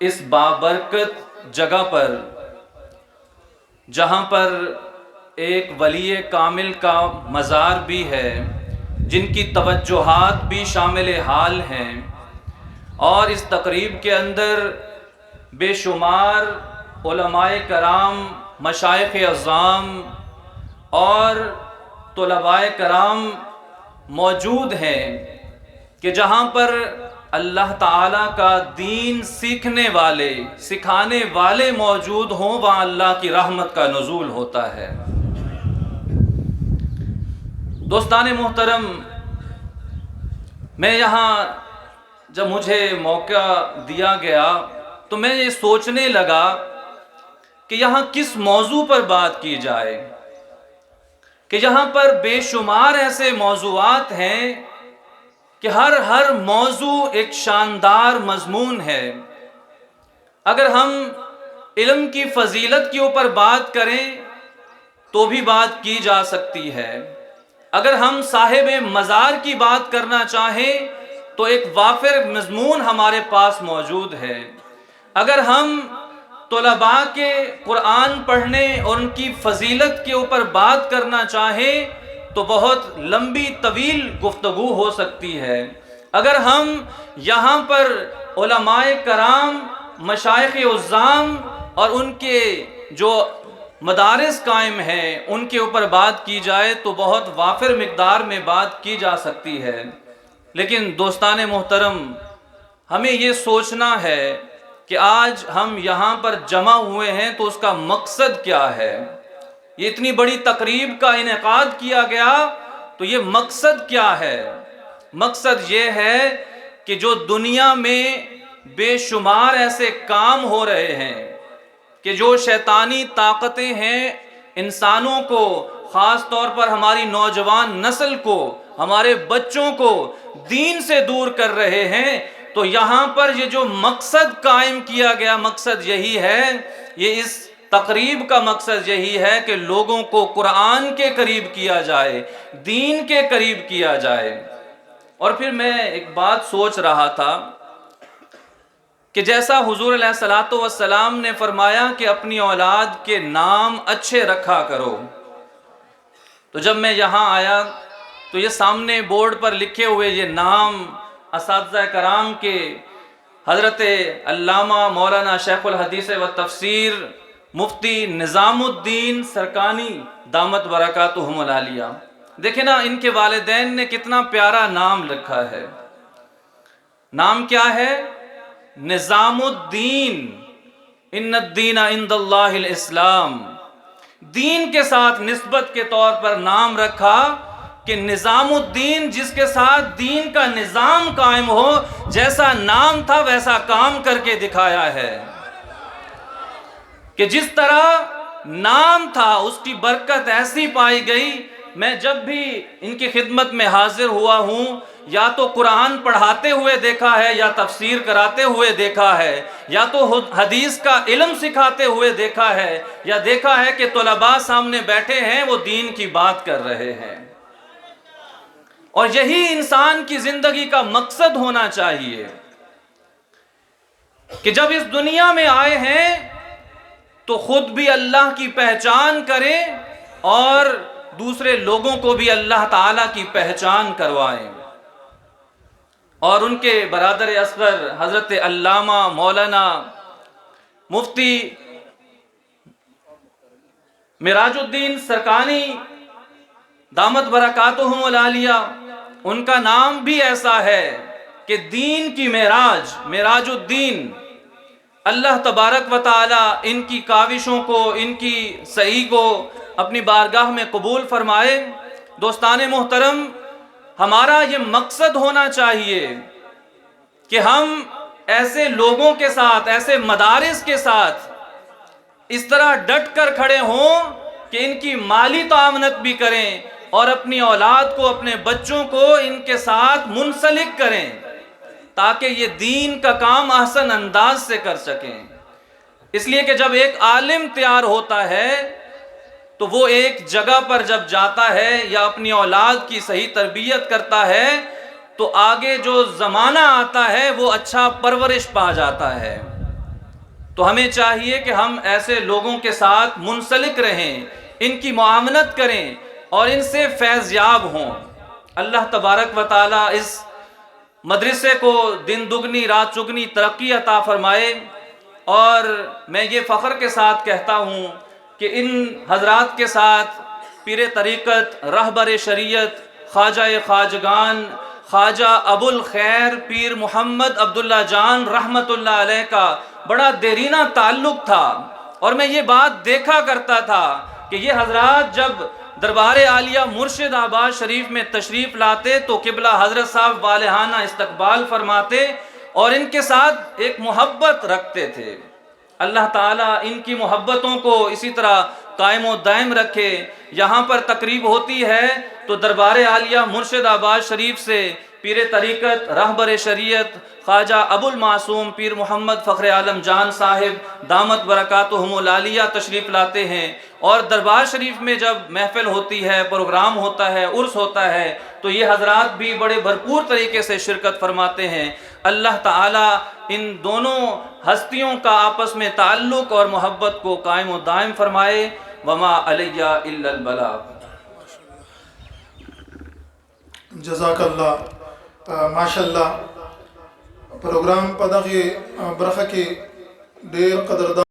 اس بابرکت جگہ پر جہاں پر ایک ولی کامل کا مزار بھی ہے، جن کی توجہات بھی شامل حال ہیں، اور اس تقریب کے اندر بے شمار علماء کرام، مشائخ اعظام اور طلباء کرام موجود ہیں کہ جہاں پر اللہ تعالیٰ کا دین سیکھنے والے، سکھانے والے موجود ہوں، وہاں اللہ کی رحمت کا نزول ہوتا ہے۔ دوستان محترم، میں یہاں جب مجھے موقع دیا گیا تو میں یہ سوچنے لگا کہ یہاں کس موضوع پر بات کی جائے، کہ یہاں پر بے شمار ایسے موضوعات ہیں کہ ہر موضوع ایک شاندار مضمون ہے۔ اگر ہم علم کی فضیلت کے اوپر بات کریں تو بھی بات کی جا سکتی ہے، اگر ہم صاحب مزار کی بات کرنا چاہیں تو ایک وافر مضمون ہمارے پاس موجود ہے، اگر ہم طلباء کے قرآن پڑھنے اور ان کی فضیلت کے اوپر بات کرنا چاہیں تو بہت لمبی طویل گفتگو ہو سکتی ہے، اگر ہم یہاں پر علماء کرام، مشائخ اعظام اور ان کے جو مدارس قائم ہیں ان کے اوپر بات کی جائے تو بہت وافر مقدار میں بات کی جا سکتی ہے۔ لیکن دوستان محترم، ہمیں یہ سوچنا ہے کہ آج ہم یہاں پر جمع ہوئے ہیں تو اس کا مقصد کیا ہے۔ یہ اتنی بڑی تقریب کا انعقاد کیا گیا تو یہ مقصد کیا ہے؟ مقصد یہ ہے کہ جو دنیا میں بے شمار ایسے کام ہو رہے ہیں کہ جو شیطانی طاقتیں ہیں انسانوں کو، خاص طور پر ہماری نوجوان نسل کو، ہمارے بچوں کو دین سے دور کر رہے ہیں، تو یہاں پر یہ جو مقصد قائم کیا گیا، مقصد یہی ہے، یہ اس تقریب کا مقصد یہی ہے کہ لوگوں کو قرآن کے قریب کیا جائے، دین کے قریب کیا جائے۔ اور پھر میں ایک بات سوچ رہا تھا کہ جیسا حضور علیہ الصلوۃ والسلام نے فرمایا کہ اپنی اولاد کے نام اچھے رکھا کرو، تو جب میں یہاں آیا تو یہ سامنے بورڈ پر لکھے ہوئے یہ نام اساتذہ کرام کے حضرت علامہ مولانا شیخ الحدیث و تفسیر مفتی نظام الدین سرکانی دامت برکاتہم العالیہ، دیکھیں نا ان کے والدین نے کتنا پیارا نام رکھا ہے۔ نام کیا ہے؟ نظام الدین، ان الدین عند اللہ الاسلام۔ دین کے ساتھ نسبت کے طور پر نام رکھا کہ نظام الدین، جس کے ساتھ دین کا نظام قائم ہو، جیسا نام تھا ویسا کام کر کے دکھایا ہے، کہ جس طرح نام تھا اس کی برکت ایسی پائی گئی۔ میں جب بھی ان کی خدمت میں حاضر ہوا ہوں، یا تو قرآن پڑھاتے ہوئے دیکھا ہے، یا تفسیر کراتے ہوئے دیکھا ہے، یا تو حدیث کا علم سکھاتے ہوئے دیکھا ہے، یا دیکھا ہے کہ طلباء سامنے بیٹھے ہیں وہ دین کی بات کر رہے ہیں۔ اور یہی انسان کی زندگی کا مقصد ہونا چاہیے کہ جب اس دنیا میں آئے ہیں تو خود بھی اللہ کی پہچان کریں اور دوسرے لوگوں کو بھی اللہ تعالیٰ کی پہچان کروائیں۔ اور ان کے برادر اصغر حضرت علامہ مولانا مفتی معراج الدین سرکانی دامت برکاتہم العالیہ، ان کا نام بھی ایسا ہے کہ دین کی معراج، معراج الدین۔ اللہ تبارک و تعالی ان کی کاوشوں کو، ان کی سعی کو اپنی بارگاہ میں قبول فرمائے۔ دوستان محترم، ہمارا یہ مقصد ہونا چاہیے کہ ہم ایسے لوگوں کے ساتھ، ایسے مدارس کے ساتھ اس طرح ڈٹ کر کھڑے ہوں کہ ان کی مالی تعاونت بھی کریں اور اپنی اولاد کو، اپنے بچوں کو ان کے ساتھ منسلک کریں تاکہ یہ دین کا کام احسن انداز سے کر سکیں۔ اس لیے کہ جب ایک عالم تیار ہوتا ہے تو وہ ایک جگہ پر جب جاتا ہے یا اپنی اولاد کی صحیح تربیت کرتا ہے تو آگے جو زمانہ آتا ہے وہ اچھا پرورش پا جاتا ہے۔ تو ہمیں چاہیے کہ ہم ایسے لوگوں کے ساتھ منسلک رہیں، ان کی معاونت کریں اور ان سے فیض یاب ہوں۔ اللہ تبارک و تعالیٰ اس مدرسے کو دن دگنی رات چگنی ترقی عطا فرمائے، اور میں یہ فخر کے ساتھ کہتا ہوں کہ ان حضرات کے ساتھ پیر طریقت، رہبر شریعت، خواجہ خواجگان، خواجہ ابو الخیر پیر محمد عبداللہ جان رحمت اللہ علیہ کا بڑا دیرینہ تعلق تھا، اور میں یہ بات دیکھا کرتا تھا کہ یہ حضرات جب دربار عالیہ مرشد آباد شریف میں تشریف لاتے تو قبلہ حضرت صاحب والہانہ استقبال فرماتے اور ان کے ساتھ ایک محبت رکھتے تھے۔ اللہ تعالیٰ ان کی محبتوں کو اسی طرح قائم و دائم رکھے۔ یہاں پر تقریب ہوتی ہے تو دربار عالیہ مرشد آباد شریف سے پیر طریقت، رہبر شریعت خواجہ ابو المعصوم پیر محمد فخر عالم جان صاحب دامت برکاتہم العالیہ تشریف لاتے ہیں، اور دربار شریف میں جب محفل ہوتی ہے، پروگرام ہوتا ہے، عرس ہوتا ہے، تو یہ حضرات بھی بڑے بھرپور طریقے سے شرکت فرماتے ہیں۔ اللہ تعالیٰ ان دونوں ہستیوں کا آپس میں تعلق اور محبت کو قائم و دائم فرمائے۔ وما علیہ الا البلاغ۔ جزاک اللہ ماشاءاللہ پروگرام پدغه برخه کې ډیر قدردان